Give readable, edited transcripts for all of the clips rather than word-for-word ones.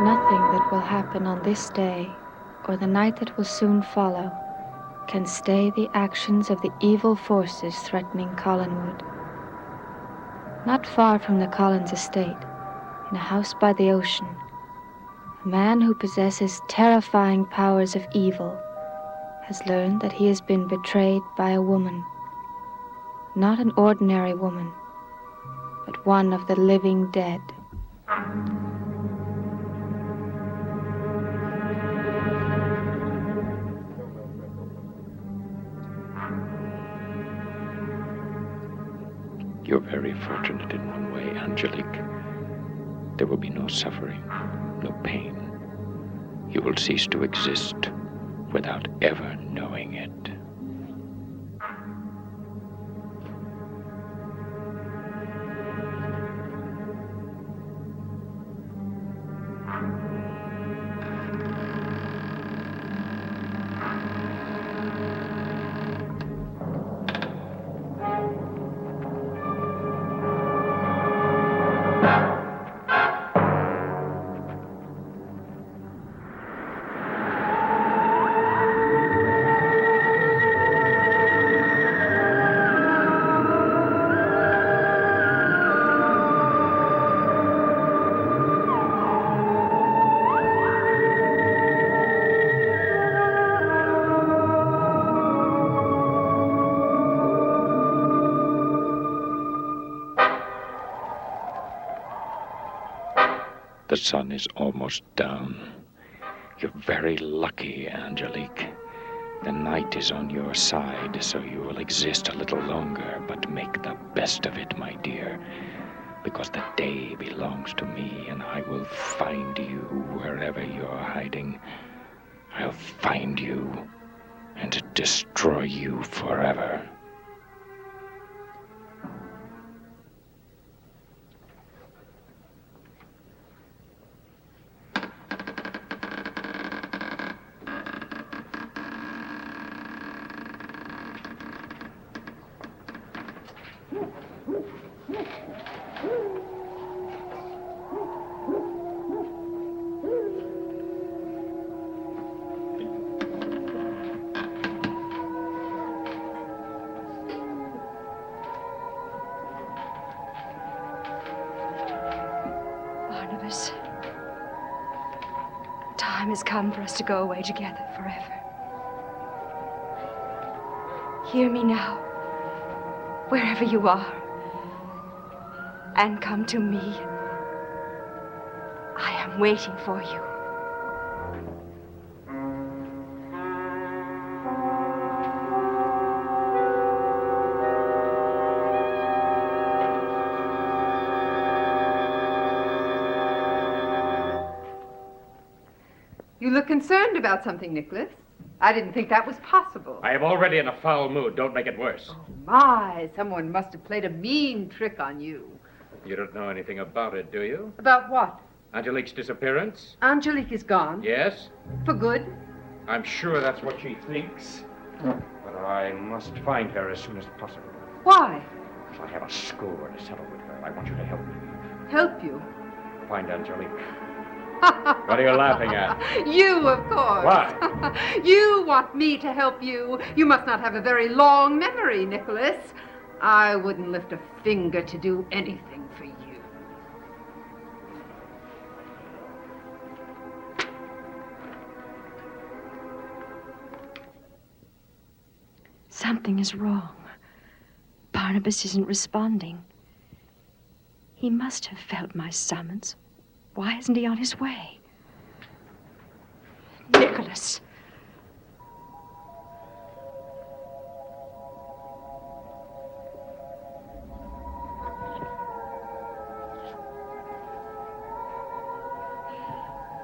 Nothing that will happen on this day, or the night that will soon follow, can stay the actions of the evil forces threatening Collinwood. Not far from the Collins estate, in a house by the ocean, a man who possesses terrifying powers of evil has learned that he has been betrayed by a woman. Not an ordinary woman, but one of the living dead. You're very fortunate in one way, Angelique. There will be no suffering, no pain. You will cease to exist without ever knowing it. The sun is almost down. You're very lucky, Angelique. The night is on your side, so you will exist a little longer, but make the best of it, my dear. Because the day belongs to me, and I will find you wherever you're hiding. I'll find you and destroy you forever. Barnabas, time has come for us to go away together forever. Hear me now, wherever you are, and come to me. I am waiting for you. You look concerned about something, Nicholas. I didn't think that was possible. I am already in a foul mood. Don't make it worse. Oh, my. Someone must have played a mean trick on you. You don't know anything about it, do you? About what? Angelique's disappearance? Angelique is gone. Yes? For good? I'm sure that's what she thinks. But I must find her as soon as possible. Why? I have a score to settle with her. I want you to help me. Help you? Find Angelique. What are you laughing at? You, of course. What? You want me to help you. You must not have a very long memory, Nicholas. I wouldn't lift a finger to do anything for you. Something is wrong. Barnabas isn't responding. He must have felt my summons. Why isn't he on his way? Nicholas!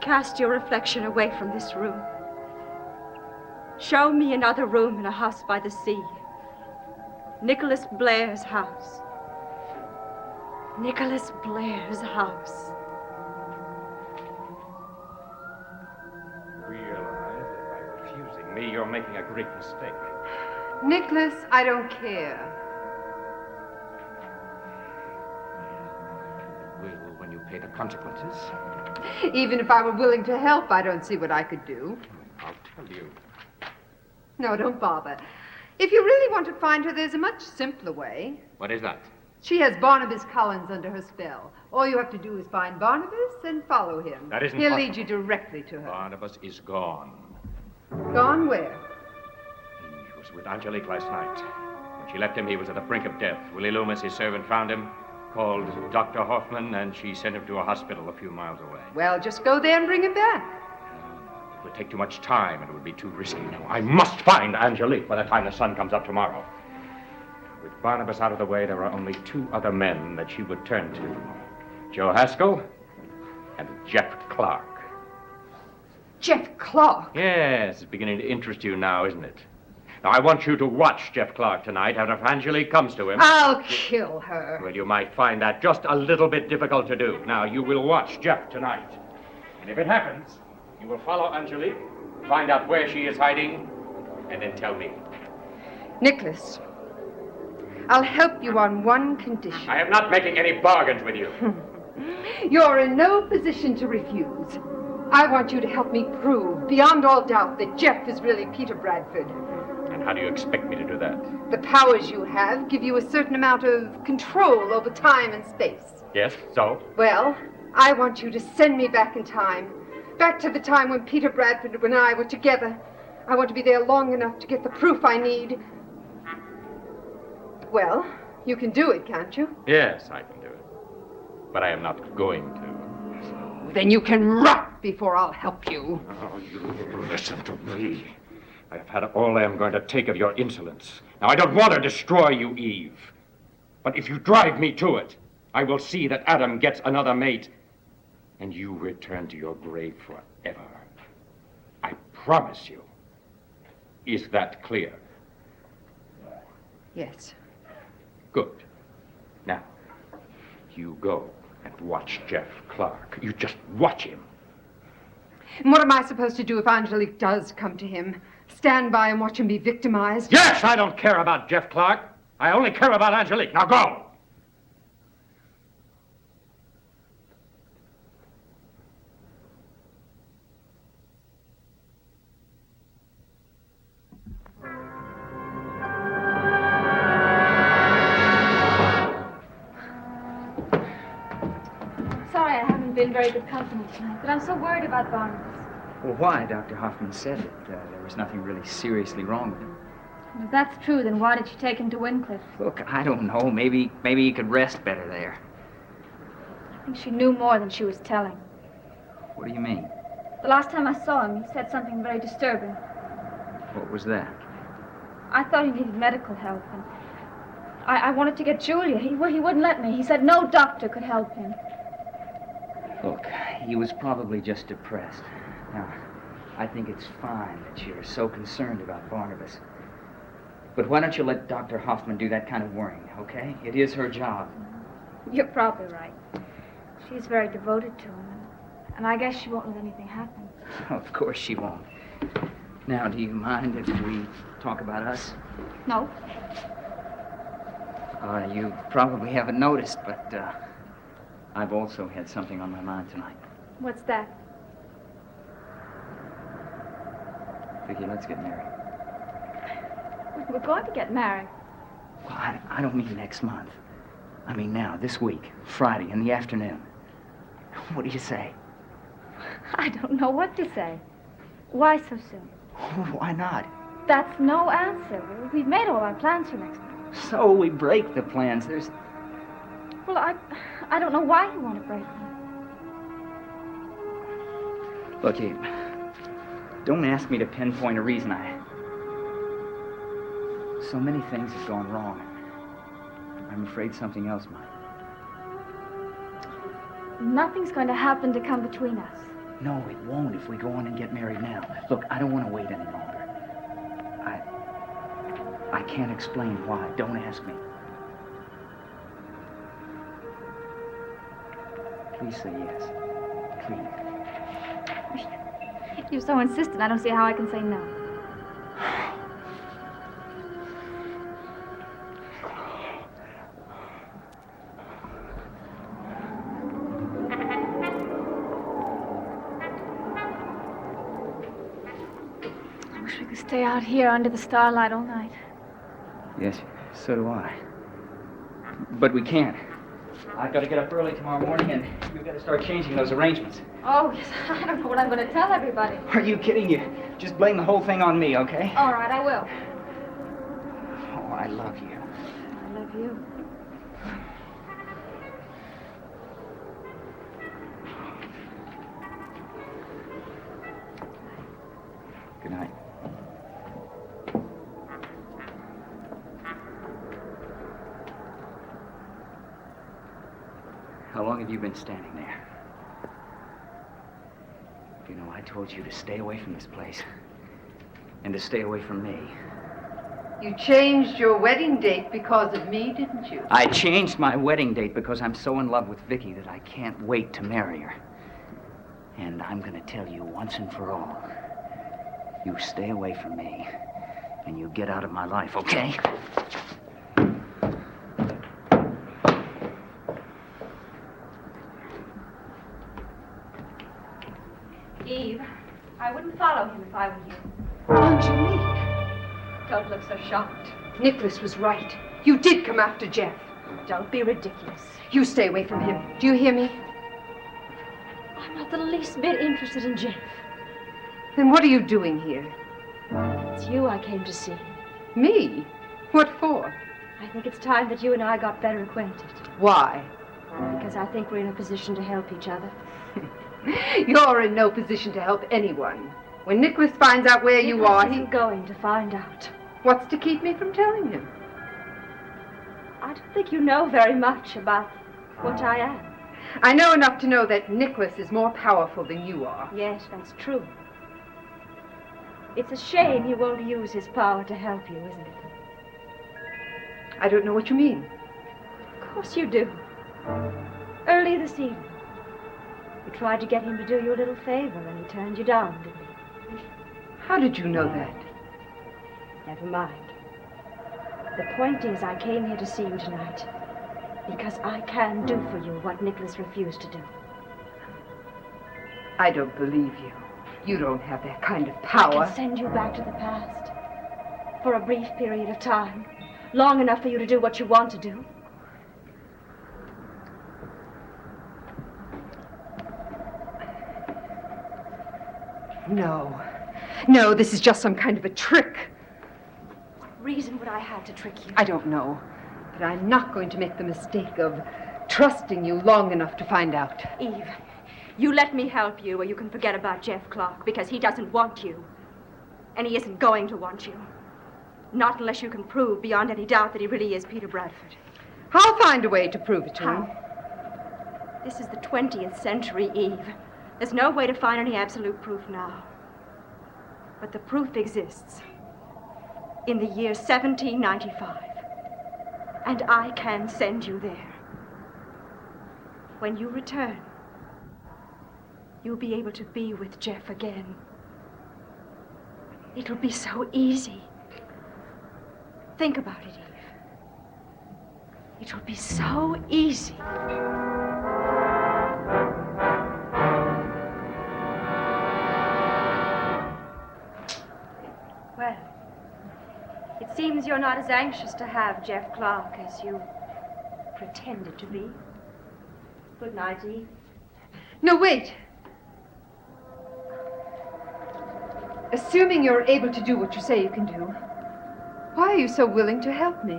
Cast your reflection away from this room. Show me another room in a house by the sea. Nicholas Blair's house. Nicholas Blair's house. Realize that by refusing me, you're making a great mistake. Nicholas, I don't care. You will when you pay the consequences. Even if I were willing to help, I don't see what I could do. I'll tell you. No, don't bother. If you really want to find her, there's a much simpler way. What is that? She has Barnabas Collins under her spell. All you have to do is find Barnabas and follow him. That isn't He'll possible. lead you directly to her. Barnabas is gone. Gone where? He was with Angelique last night. When she left him, he was at the brink of death. Willie Loomis, his servant, found him, called Dr. Hoffman, and she sent him to a hospital a few miles away. Well, just go there and bring him back. It would take too much time, and it would be too risky. No, I must find Angelique by the time the sun comes up tomorrow. With Barnabas out of the way, there are only two other men that she would turn to. Joe Haskell and Jeff Clark. Jeff Clark? Yes, it's beginning to interest you now, isn't it? Now, I want you to watch Jeff Clark tonight, and if Angelique comes to him... I'll kill her. Well, you might find that just a little bit difficult to do. Now, you will watch Jeff tonight. And if it happens, you will follow Angelique, find out where she is hiding, and then tell me. Nicholas, I'll help you on one condition. I am not making any bargains with you. You're in no position to refuse. I want you to help me prove, beyond all doubt, that Jeff is really Peter Bradford. And how do you expect me to do that? The powers you have give you a certain amount of control over time and space. Yes, so? Well, I want you to send me back in time. Back to the time when Peter Bradford and I were together. I want to be there long enough to get the proof I need. Well, you can do it, can't you? Yes, I can do it. But I am not going to. Then you can rot before I'll help you. Oh, you listen to me. I've had all I am going to take of your insolence. Now, I don't want to destroy you, Eve. But if you drive me to it, I will see that Adam gets another mate, and you return to your grave forever. I promise you. Is that clear? Yes. Good. Now, you go and watch Jeff Clark. You just watch him. And what am I supposed to do if Angelique does come to him? Stand by and watch him be victimized? Yes, I don't care about Jeff Clark. I only care about Angelique. Now go! Sorry I haven't been very good company tonight, but I'm so worried about Barnabas. Well, why? Dr. Hoffman said that there was nothing really seriously wrong with him. If that's true, then why did she take him to Wyncliffe? Look, I don't know. Maybe he could rest better there. I think she knew more than she was telling. What do you mean? The last time I saw him, he said something very disturbing. What was that? I thought he needed medical help, and I wanted to get Julia. He wouldn't let me. He said no doctor could help him. Look, he was probably just depressed. Now, I think it's fine that you're so concerned about Barnabas. But why don't you let Dr. Hoffman do that kind of worrying, okay? It is her job. You're probably right. She's very devoted to him, and I guess she won't let anything happen. Of course she won't. Now, do you mind if we talk about us? No. You probably haven't noticed, but I've also had something on my mind tonight. What's that? Vicki, let's get married. We're going to get married. Well, I don't mean next month. I mean now, this week, Friday in the afternoon. What do you say? I don't know what to say. Why so soon? Oh, why not? That's no answer. We've made all our plans for next month. So we break the plans. Well, I don't know why you want to break them. Look, Abe, don't ask me to pinpoint a reason. So many things have gone wrong. I'm afraid something else might. Nothing's going to happen to come between us. No, it won't if we go on and get married now. Look, I don't want to wait any longer. I can't explain why. Don't ask me. Please say yes. Please. You're so insistent, I don't see how I can say no. stay out here under the starlight all night. Yes, so do I. But we can't. I've got to get up early tomorrow morning, and you've got to start changing those arrangements. Oh, yes, I don't know what I'm going to tell everybody. Are you kidding? You just blame the whole thing on me, okay? All right, I will. Oh, I love you. I love you. Good night. How long have you been standing there? You know, I told you to stay away from this place. And to stay away from me. You changed your wedding date because of me, didn't you? I changed my wedding date because I'm so in love with Vicky that I can't wait to marry her. And I'm gonna tell you once and for all, you stay away from me, and you get out of my life, okay? Eve, I wouldn't follow him if I were you. Angelique, Don't look so shocked. Nicholas was right. You did come after Jeff. Don't be ridiculous. You stay away from him. Do you hear me? I'm not the least bit interested in Jeff. Then what are you doing here? It's you I came to see. Me? What for? I think it's time that you and I got better acquainted. Why? Because I think we're in a position to help each other. You're in no position to help anyone. When Nicholas finds out where you are, He's going to find out. What's to keep me from telling him? I don't think you know very much about what I am. I know enough to know that Nicholas is more powerful than you are. Yes, that's true. It's a shame he won't use his power to help you, isn't it? I don't know what you mean. Of course you do. Early this evening, you tried to get him to do you a little favor, and he turned you down, didn't he? How did you know that? Never mind. The point is, I came here to see you tonight because I can do for you what Nicholas refused to do. I don't believe you. You don't have that kind of I power. can send you back to the past for a brief period of time, long enough for you to do what you want to do. No. No, this is just some kind of a trick. What reason would I have to trick you? I don't know. But I'm not going to make the mistake of trusting you long enough to find out. Eve, you let me help you, or you can forget about Jeff Clark, because he doesn't want you. And he isn't going to want you. Not unless you can prove beyond any doubt that he really is Peter Bradford. I'll find a way to prove it to him. How? This is the 20th century, Eve. There's no way to find any absolute proof now. But the proof exists. In the year 1795. And I can send you there. When you return, you'll be able to be with Jeff again. It'll be so easy. Think about it, Eve. It'll be so easy. Well, it seems you're not as anxious to have Jeff Clark as you pretended to be. Good night, Eve. No, wait. Assuming you're able to do what you say you can do, why are you so willing to help me?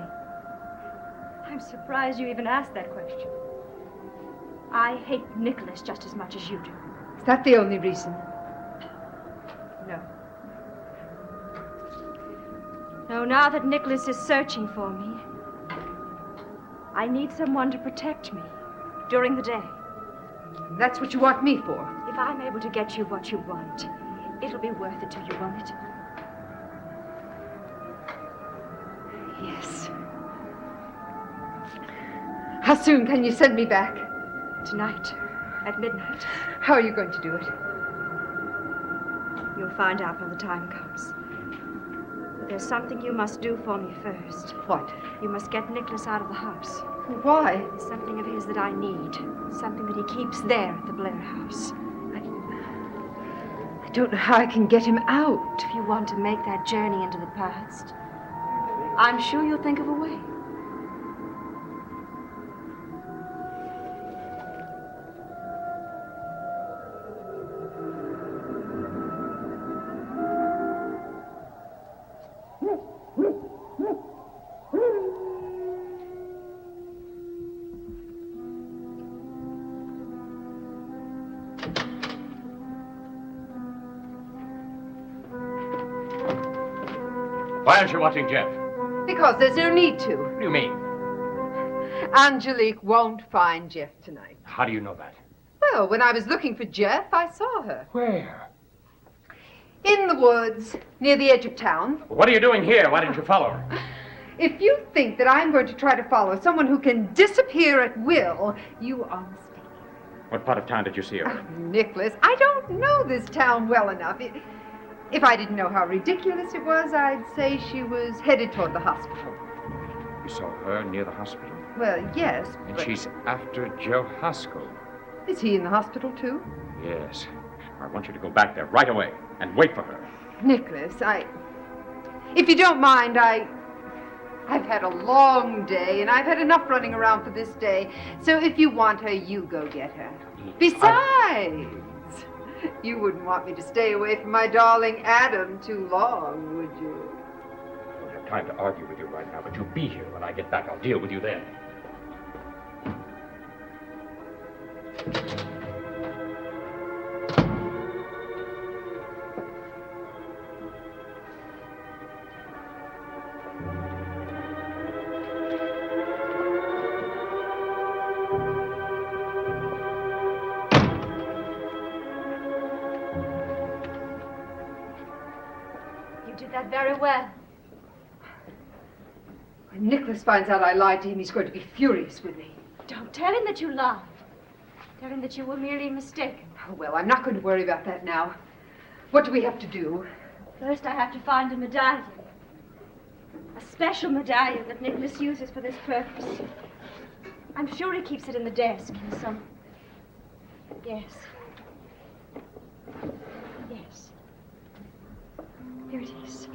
I'm surprised you even asked that question. I hate Nicholas just as much as you do. Is that the only reason? No. No, now that Nicholas is searching for me, I need someone to protect me during the day. That's what you want me for. If I'm able to get you what you want, it'll be worth it to you, won't it? Yes. How soon can you send me back? Tonight, at midnight. How are you going to do it? You'll find out when the time comes. But there's something you must do for me first. What? You must get Nicholas out of the house. Why? There's something of his that I need. Something that he keeps there at the Blair house. I don't know how I can get him out. If you want to make that journey into the past, I'm sure you'll think of a way. Why aren't you watching Jeff? Because there's no need to. What do you mean? Angelique won't find Jeff tonight. How do you know that? Well, when I was looking for Jeff, I saw her. Where? In the woods, near the edge of town. What are you doing here? Why didn't you follow her? If you think that I'm going to try to follow someone who can disappear at will, you are mistaken. What part of town did you see her? Oh, Nicholas, I don't know this town well enough. If I didn't know how ridiculous it was, I'd say she was headed toward the hospital. You saw her near the hospital? Well, yes, And but she's after Joe Haskell. is he in the hospital, too? Yes. I want you to go back there right away and wait for her. Nicholas, if you don't mind, I've had a long day, and I've had enough running around for this day. So if you want her, you go get her. Besides, you wouldn't want me to stay away from my darling Adam too long, would you? I don't have time to argue with you right now, but you'll be here when I get back. I'll deal with you then. You did that very well. When Nicholas finds out I lied to him, he's going to be furious with me. Don't tell him that you lied. Tell him that you were merely mistaken. Oh, well, I'm not going to worry about that now. What do we have to do? First, I have to find a medallion. A special medallion that Nicholas uses for this purpose. I'm sure he keeps it in the desk in some... Yes. Yes. Here it is.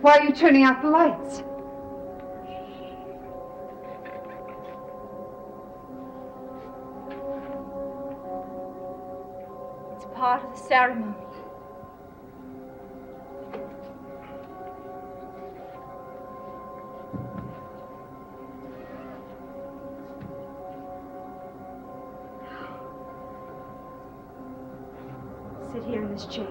Why are you turning out the lights? It's part of the ceremony. Sit here in this chair.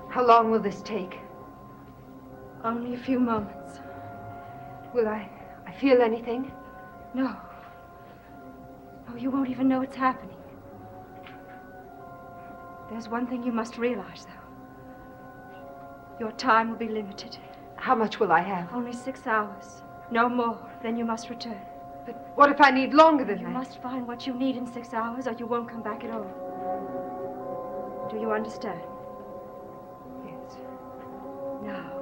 How long will this take? Only a few moments. Will I feel anything? No. No, you won't even know it's happening. There's one thing you must realize, though. Your time will be limited. How much will I have? Only 6 hours. No more. Then you must return. But what if I need longer than You that? must find what you need in 6 hours, or you won't come back at all. Do you understand? Yes. Now,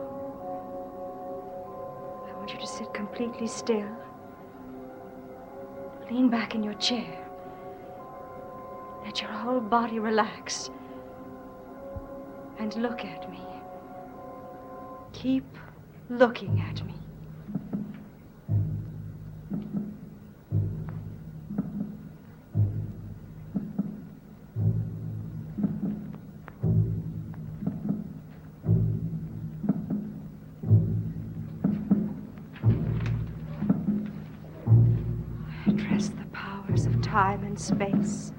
I want you to sit completely still. Lean back in your chair. Let your whole body relax. And look at me. Keep looking at me. I address the powers of time and space.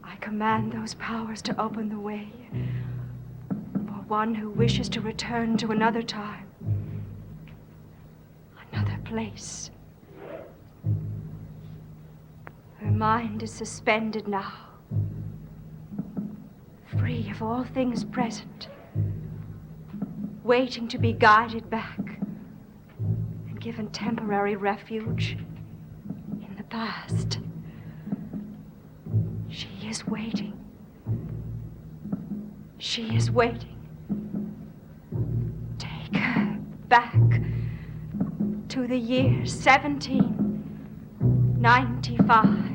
I command those powers to open the way for one who wishes to return to another time, another place. Her mind is suspended now, free of all things present, waiting to be guided back given temporary refuge in the past. She is waiting. She is waiting. Take her back to the year 1795.